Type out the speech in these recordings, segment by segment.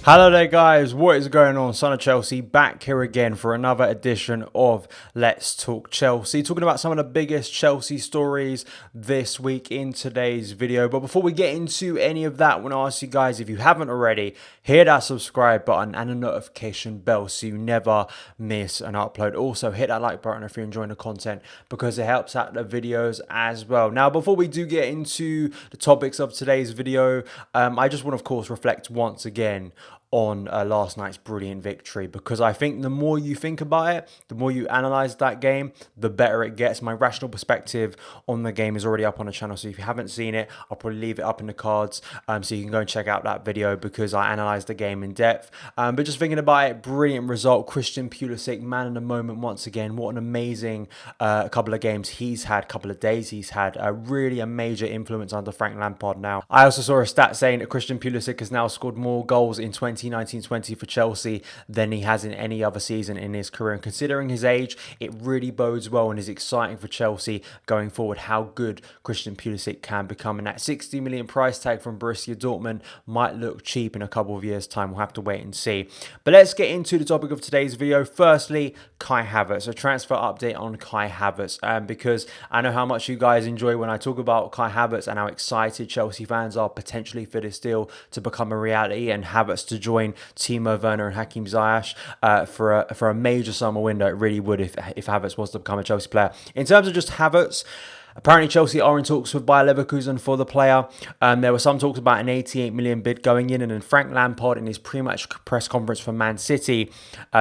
Hello there guys, what is going on? Son of Chelsea back here again for another edition of Let's Talk Chelsea. Talking about some of the biggest Chelsea stories this week in today's video. But before we get into any of that, I want to ask you guys, if you haven't already, hit that subscribe button and a notification bell so you never miss an upload. Also hit that like button if you're enjoying the content because it helps out the videos as well. Now before we do get into the topics of today's video, I just want to of course reflect once again on last night's brilliant victory, because I think the more you think about it, the more you analyze that game, the better it gets. My rational perspective on the game is already up on the channel, so if you haven't seen it, I'll probably leave it up in the cards so you can go and check out that video because I analyzed the game in depth. But just thinking about it, brilliant result. Christian Pulisic, man in the moment once again. What an amazing couple of games he's had, couple of days he's had. Really a major influence under Frank Lampard now. I also saw a stat saying that Christian Pulisic has now scored more goals in 2019-20 for Chelsea than he has in any other season in his career. And considering his age, it really bodes well and is exciting for Chelsea going forward how good Christian Pulisic can become. And that 60 million price tag from Borussia Dortmund might look cheap in a couple of years' time. We'll have to wait and see. But let's get into the topic of today's video. Firstly, Kai Havertz, a transfer update on Kai Havertz, because I know how much you guys enjoy when I talk about Kai Havertz and how excited Chelsea fans are potentially for this deal to become a reality and Havertz to join Timo Werner and Hakim Ziyech for a major summer window. It really would if Havertz was to become a Chelsea player. In terms of just Havertz, apparently Chelsea are in talks with Bayer Leverkusen for the player. There were some talks about an 88 million bid going in, and then Frank Lampard in his pre-match press conference for Man City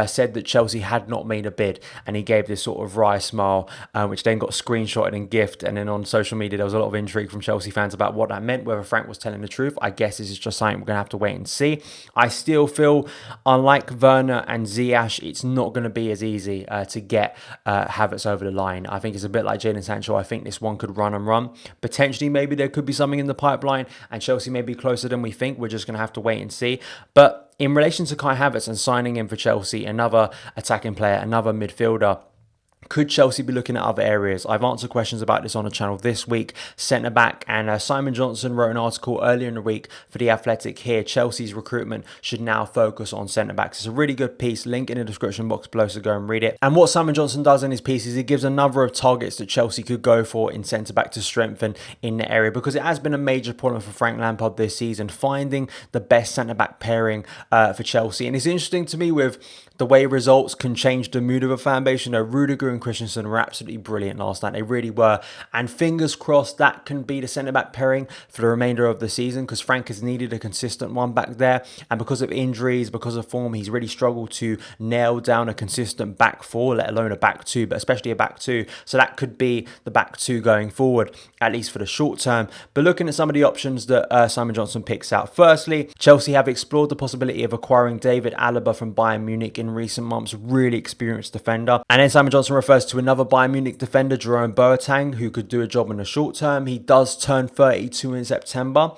said that Chelsea had not made a bid, and he gave this sort of wry smile, which then got screenshotted and gifted. And then on social media there was a lot of intrigue from Chelsea fans about what that meant, whether Frank was telling the truth. I guess this is just something we're going to have to wait and see. I still feel, unlike Werner and Ziyech, it's not going to be as easy to get Havertz over the line. I think it's a bit like Jadon Sancho. I think this one could run and run. Potentially, maybe there could be something in the pipeline and Chelsea may be closer than we think. We're just going to have to wait and see. But in relation to Kai Havertz and signing him for Chelsea, another attacking player, another midfielder, could Chelsea be looking at other areas? I've answered questions about this on the channel this week. Centre-back, and Simon Johnson wrote an article earlier in the week for The Athletic here. Chelsea's recruitment should now focus on centre-backs. It's a really good piece. Link in the description box below, so go and read it. And what Simon Johnson does in his piece is he gives a number of targets that Chelsea could go for in centre-back to strengthen in the area, because it has been a major problem for Frank Lampard this season, finding the best centre-back pairing for Chelsea. And it's interesting to me with the way results can change the mood of a fan base. You know, Rudiger and Christensen were absolutely brilliant last night. They really were. And fingers crossed that can be the centre-back pairing for the remainder of the season, because Frank has needed a consistent one back there. And because of injuries, because of form, he's really struggled to nail down a consistent back four, let alone a back two, but especially a back two. So that could be the back two going forward, at least for the short term. But looking at some of the options that Simon Johnson picks out. Firstly, Chelsea have explored the possibility of acquiring David Alaba from Bayern Munich in recent months. Really experienced defender. And then Simon Johnson refers to another Bayern Munich defender, Jerome Boateng, who could do a job in the short term. He does turn 32 in September,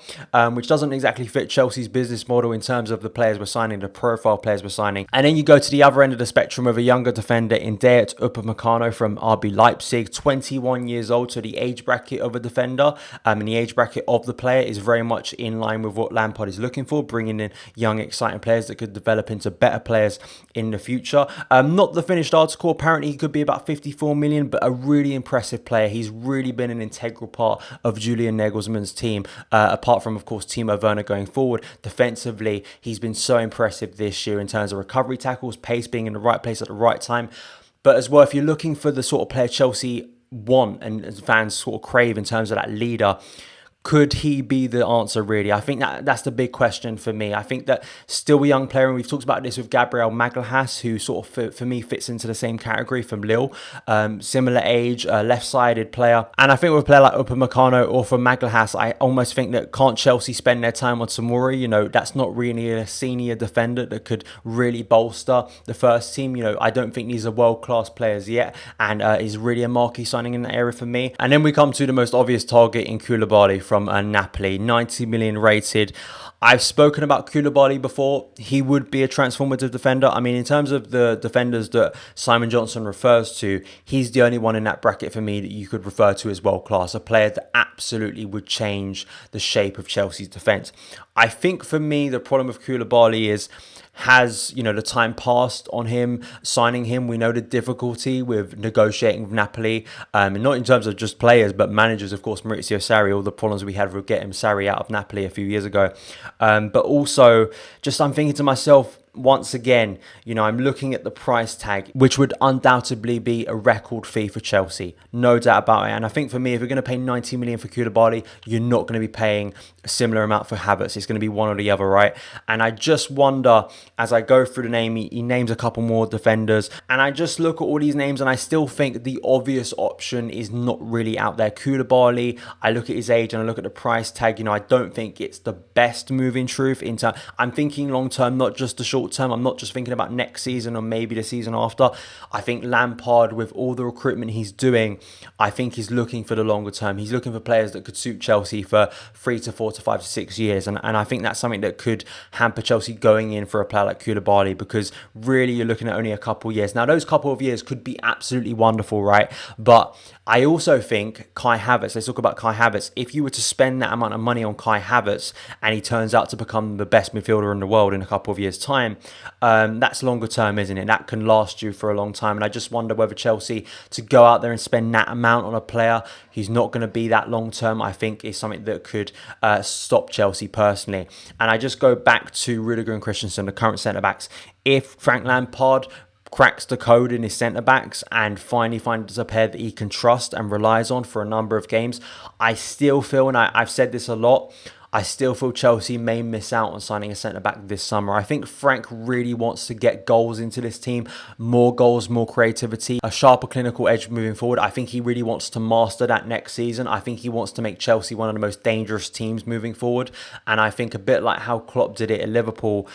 which doesn't exactly fit Chelsea's business model in terms of the players we're signing, the profile players we're signing. And then you go to the other end of the spectrum of a younger defender in Upamecano from RB Leipzig, 21 years old, so the age bracket of a defender and the age bracket of the player is very much in line with what Lampard is looking for, bringing in young, exciting players that could develop into better players in the future. Not the finished article. Apparently, he could be about 54 million, but a really impressive player. He's really been an integral part of Julian Nagelsmann's team, apart from, of course, Timo Werner going forward. Defensively, he's been so impressive this year in terms of recovery tackles, pace, being in the right place at the right time. But as well, if you're looking for the sort of player Chelsea want and fans sort of crave in terms of that leader, could he be the answer, really? I think that's the big question for me. I think that still a young player, and we've talked about this with Gabriel Magalhaes, who sort of, for me, fits into the same category from Lille. Similar age, left-sided player. And I think with a player like Upamecano or for Magalhaes, I almost think that can't Chelsea spend their time on Tomori? You know, that's not really a senior defender that could really bolster the first team. You know, I don't think these are world-class players yet, and is really a marquee signing in that area for me. And then we come to the most obvious target in Koulibaly from Napoli, 90 million rated. I've spoken about Koulibaly before. He would be a transformative defender. I mean, in terms of the defenders that Simon Johnson refers to, he's the only one in that bracket for me that you could refer to as world class, a player that absolutely would change the shape of Chelsea's defence. I think for me, the problem with Koulibaly is, has, you know, the time passed on him, signing him? We know the difficulty with negotiating with Napoli, and not in terms of just players, but managers, of course, Maurizio Sarri, all the problems we had with getting Sarri out of Napoli a few years ago. But also, just I'm thinking to myself, once again, you know, I'm looking at the price tag, which would undoubtedly be a record fee for Chelsea. No doubt about it. And I think for me, if you're going to pay 90 million for Koulibaly, you're not going to be paying a similar amount for Havertz. It's going to be one or the other, right? And I just wonder, as I go through the name, he names a couple more defenders. And I just look at all these names and I still think the obvious option is not really out there. Koulibaly, I look at his age and I look at the price tag. You know, I don't think it's the best move in truth. I'm thinking long term, not just the short term. I'm not just thinking about next season or maybe the season after. I think Lampard, with all the recruitment he's doing, I think he's looking for the longer term. He's looking for players that could suit Chelsea for 3 to 4 to 5 to 6 years. And I think that's something that could hamper Chelsea going in for a player like Koulibaly, because really you're looking at only a couple of years. Now, those couple of years could be absolutely wonderful, right? But I also think Kai Havertz, let's talk about Kai Havertz. If you were to spend that amount of money on Kai Havertz and he turns out to become the best midfielder in the world in a couple of years' time, that's longer term, isn't it? That can last you for a long time. And I just wonder whether Chelsea, to go out there and spend that amount on a player who's not going to be that long term, I think is something that could stop Chelsea personally. And I just go back to Rudiger and Christensen, the current centre-backs. If Frank Lampard cracks the code in his centre-backs and finally finds a pair that he can trust and relies on for a number of games, I still feel, and I've said this a lot, I still feel Chelsea may miss out on signing a centre-back this summer. I think Frank really wants to get goals into this team, more goals, more creativity, a sharper clinical edge moving forward. I think he really wants to master that next season. I think he wants to make Chelsea one of the most dangerous teams moving forward. And I think a bit like how Klopp did it at Liverpool,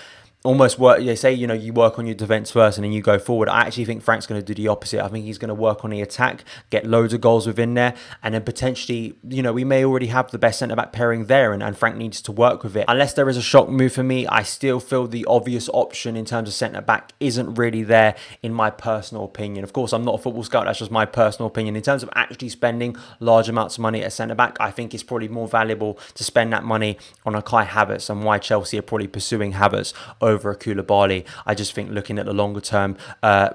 almost work. They say, you know, you work on your defence first and then you go forward. I actually think Frank's going to do the opposite. I think he's going to work on the attack, get loads of goals within there, and then potentially, you know, we may already have the best centre-back pairing there, and Frank needs to work with it. Unless there is a shock move for me, I still feel the obvious option in terms of centre-back isn't really there, in my personal opinion. Of course, I'm not a football scout. That's just my personal opinion. In terms of actually spending large amounts of money at centre-back, I think it's probably more valuable to spend that money on a Kai Havertz, and why Chelsea are probably pursuing Havertz over a Koulibaly. I just think looking at the longer term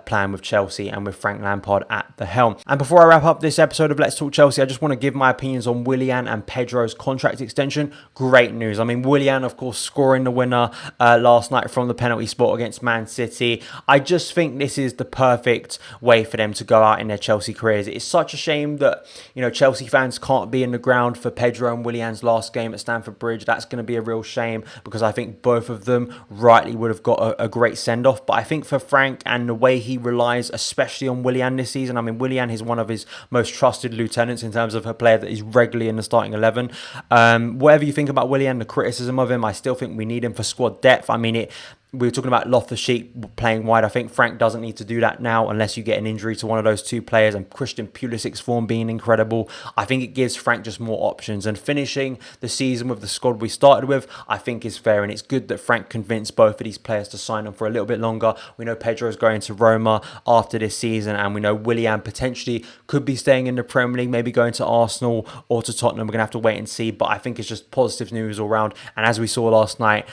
plan with Chelsea and with Frank Lampard at the helm. And before I wrap up this episode of Let's Talk Chelsea, I just want to give my opinions on Willian and Pedro's contract extension. Great news. I mean, Willian, of course, scoring the winner last night from the penalty spot against Man City. I just think this is the perfect way for them to go out in their Chelsea careers. It's such a shame that, you know, Chelsea fans can't be in the ground for Pedro and Willian's last game at Stamford Bridge. That's going to be a real shame, because I think both of them rightly would have got a great send-off. But I think for Frank and the way he relies especially on Willian this season, I mean, Willian is one of his most trusted lieutenants in terms of a player that is regularly in the starting 11. Whatever you think about Willian, the criticism of him, I still think we need him for squad depth. I mean, we were talking about Loftus-Cheek playing wide. I think Frank doesn't need to do that now unless you get an injury to one of those two players, and Christian Pulisic's form being incredible. I think it gives Frank just more options, and finishing the season with the squad we started with, I think is fair, and it's good that Frank convinced both of these players to sign on for a little bit longer. We know Pedro's going to Roma after this season, and we know Willian potentially could be staying in the Premier League, maybe going to Arsenal or to Tottenham. We're going to have to wait and see, but I think it's just positive news all round. And as we saw last night,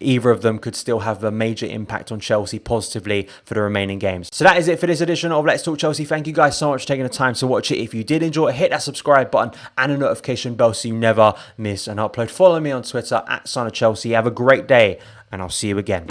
either of them could still have a major impact on Chelsea positively for the remaining games. So that is it for this edition of Let's Talk Chelsea. Thank you guys so much for taking the time to watch it. If you did enjoy it, hit that subscribe button and a notification bell so you never miss an upload. Follow me on Twitter at Son of Chelsea. Have a great day, and I'll see you again.